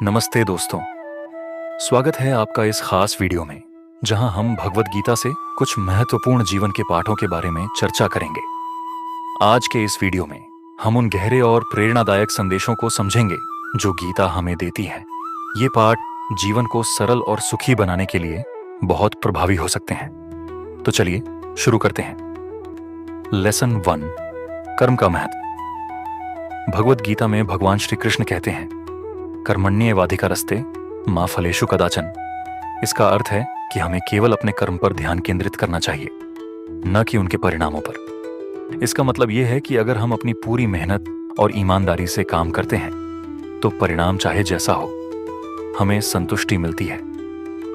नमस्ते दोस्तों, स्वागत है आपका इस खास वीडियो में जहां हम भगवत गीता से कुछ महत्वपूर्ण जीवन के पाठों के बारे में चर्चा करेंगे। आज के इस वीडियो में हम उन गहरे और प्रेरणादायक संदेशों को समझेंगे जो गीता हमें देती है। ये पाठ जीवन को सरल और सुखी बनाने के लिए बहुत प्रभावी हो सकते हैं। तो चलिए शुरू करते हैं। लेसन 1, कर्म का महत्व। भगवत गीता में भगवान श्री कृष्ण कहते हैं, कर्मण्येवाधिकारस्ते मा फलेषु कदाचन। इसका अर्थ है कि हमें केवल अपने कर्म पर ध्यान केंद्रित करना चाहिए, न कि उनके परिणामों पर। इसका मतलब यह है कि अगर हम अपनी पूरी मेहनत और ईमानदारी से काम करते हैं तो परिणाम चाहे जैसा हो, हमें संतुष्टि मिलती है।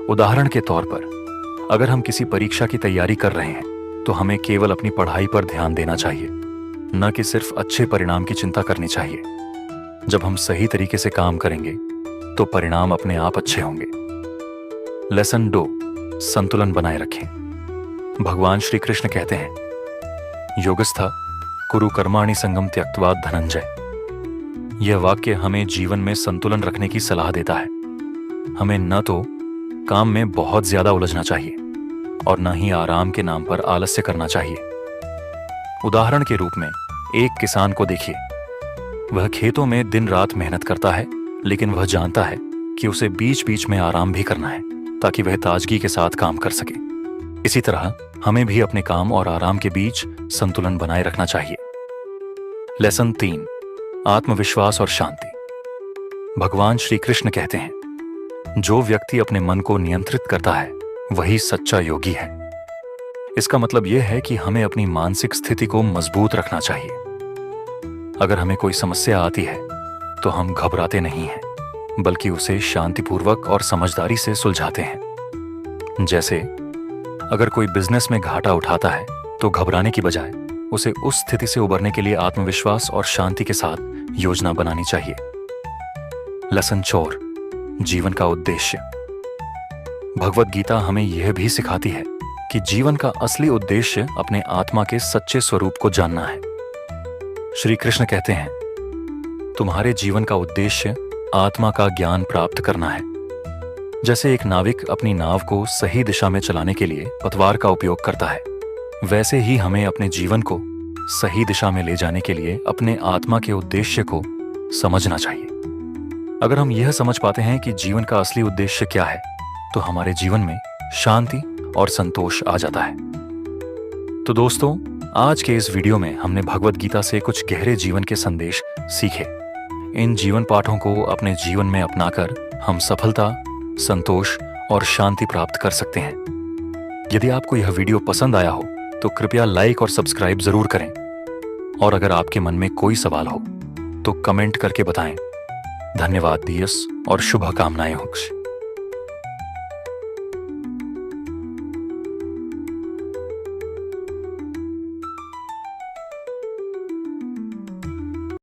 उदाहरण के तौर पर, अगर हम किसी परीक्षा की तैयारी कर रहे हैं तो हमें केवल अपनी पढ़ाई पर ध्यान देना चाहिए, न कि सिर्फ अच्छे परिणाम की चिंता करनी चाहिए। जब हम सही तरीके से काम करेंगे तो परिणाम अपने आप अच्छे होंगे। लेसन 2, संतुलन बनाए रखें। भगवान श्री कृष्ण कहते हैं, योगस्था कुरु कर्माणि संगम त्यक्त्वा धनंजय। यह वाक्य हमें जीवन में संतुलन रखने की सलाह देता है। हमें न तो काम में बहुत ज्यादा उलझना चाहिए और न ही आराम के नाम पर आलस्य करना चाहिए। उदाहरण के रूप में एक किसान को देखिए। वह खेतों में दिन रात मेहनत करता है, लेकिन वह जानता है कि उसे बीच बीच में आराम भी करना है ताकि वह ताजगी के साथ काम कर सके। इसी तरह हमें भी अपने काम और आराम के बीच संतुलन बनाए रखना चाहिए। लेसन 3, आत्मविश्वास और शांति। भगवान श्री कृष्ण कहते हैं, जो व्यक्ति अपने मन को नियंत्रित करता है वही सच्चा योगी है। इसका मतलब यह है कि हमें अपनी मानसिक स्थिति को मजबूत रखना चाहिए। अगर हमें कोई समस्या आती है तो हम घबराते नहीं हैं, बल्कि उसे शांतिपूर्वक और समझदारी से सुलझाते हैं। जैसे अगर कोई बिजनेस में घाटा उठाता है तो घबराने की बजाय उसे उस स्थिति से उबरने के लिए आत्मविश्वास और शांति के साथ योजना बनानी चाहिए। लेसन 4, जीवन का उद्देश्य। भगवत गीता हमें यह भी सिखाती है कि जीवन का असली उद्देश्य अपने आत्मा के सच्चे स्वरूप को जानना है। श्री कृष्ण कहते हैं, तुम्हारे जीवन का उद्देश्य आत्मा का ज्ञान प्राप्त करना है। जैसे एक नाविक अपनी नाव को सही दिशा में चलाने के लिए पतवार का उपयोग करता है, वैसे ही हमें अपने जीवन को सही दिशा में ले जाने के लिए अपने आत्मा के उद्देश्य को समझना चाहिए। अगर हम यह समझ पाते हैं कि जीवन का असली उद्देश्य क्या है, तो हमारे जीवन में शांति और संतोष आ जाता है। तो दोस्तों, आज के इस वीडियो में हमने भगवत गीता से कुछ गहरे जीवन के संदेश सीखे। इन जीवन पाठों को अपने जीवन में अपनाकर हम सफलता, संतोष और शांति प्राप्त कर सकते हैं। यदि आपको यह वीडियो पसंद आया हो तो कृपया लाइक और सब्सक्राइब जरूर करें। और अगर आपके मन में कोई सवाल हो तो कमेंट करके बताएं। धन्यवाद दियस और शुभकामनाएं हों।